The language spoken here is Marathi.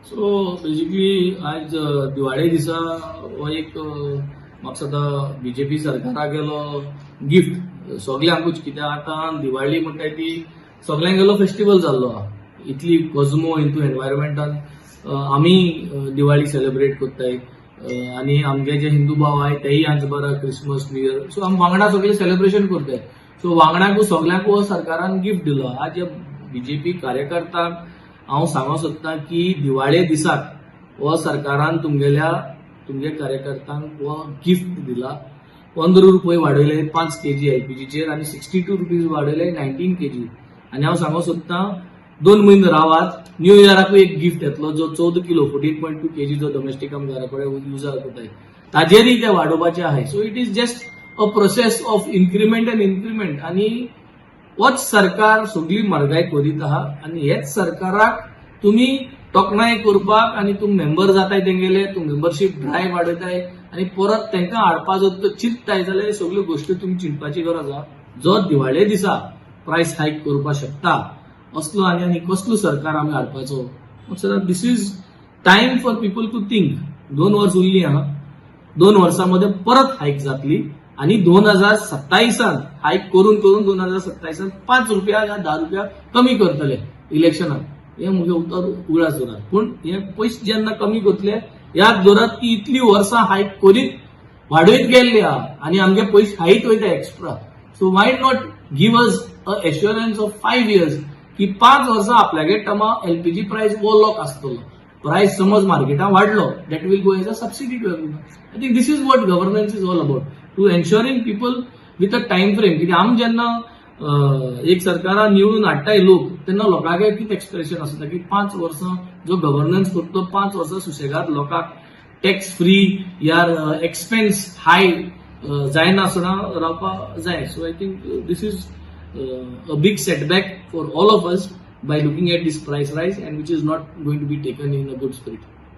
सो बेसिकली आज दिवाळे दिसा हो एक म्हाका आता बीजेपी सरकाराक गेलो गिफ्ट सगळ्यांकूच, कित्याक आतां दिवाळी म्हणटा ती सगळ्यांक गेलो फेस्टिवल जाल्लो आहा. इतली कॉस्मो इंटू एनवायरमेंटान आमी दिवाळी सेलिब्रेट करताय आनी आमगे जे हिंदू भाव आहाय तेय आज बरा क्रिसमस न्यू इयर, सो आमी वांगडा सगळे सेलिब्रेशन करताय. सो वांगडाकू सगळ्यांक हो सरकारान गिफ्ट दिलो. आज बीजेपी कार्यकर्त्यांक हांव सांगूंक सोदतां की दिवाळे दिसाक हो सरकारान तुमगे कार्यकर्त्यांक हो गिफ्ट दिला. 15 रुपये वाडयले 5 kg एलपीजीचेर आनी 62 रुपीज वाडयले 19 kg. आनी हांव सांगूंक सोदतां 2 म्हयने रावात, न्यू इयराकूय एक गिफ्ट येतलो जो 14 किलो 14.2 kg जो डोमेस्टीक आमी घरा कडेन यूज करताय ताजेरय ते वाडोवपाचे आहाय. So it is just a process of increment end increment. आनी होच सरकार सगळी म्हारगाय करीत आहा आनी हेच सरकाराक तुम्ही तोखणाय करपाक आनी तुमी मेंबर जाताय तेंगेले, तुमी मेंबरशीप ड्रायव्ह वाडयताय आनी परत तांकां हाडपा जर चिंतताय जाल्यार सगळ्यो गोश्टी तुमी चिंतपाची गरज आहा. जो दिवाळे दिसा प्रायस हायक करपाक शकता असलो आनी कसलो सरकार आमी हाडपाचो. So this is time for people to think. 2 वर्स उरली आहा, 2 वर्सांमध्ये परत हायक जातली आणि 2027 हायक करून 2027 5 रुपया या 10 रुपया कमी करतले इलेक्शनात. हे मुगे उतर उगडास जोरात. पण हे पयस जेन्ना कमी करतले याद जोरात की इतली वर्सां हायक करीत वाडयत गेल्ले आहा आनी आमगे पयस हायत वयता extra. So why not give us a assurance of 5 years की 5 वर्सां आपल्यागे टर्मा एलपीजी प्राइस वो लॉक आसतलो. प्राइस समज मार्केटात वाडलो that will go as a subsidy to everyone. I think this is what governance is all about, to ensuring people with a time frame. कित्याक आमी जेन्ना एक सरकारान निवडून हाडटाय लोक तेन्ना लोकांगे कितें एक्सप्रेशन आसता की 5 वर्सां जो गव्हर्नन्स करतो 5 वर्सां सुशेगाद लोकांक टॅक्स फ्री या एक्सपेन्स हाय जायनासतना रावपाक जाय. So I think this is a big setback for all of us by looking at this price rise and which is not going to be taken in a good spirit.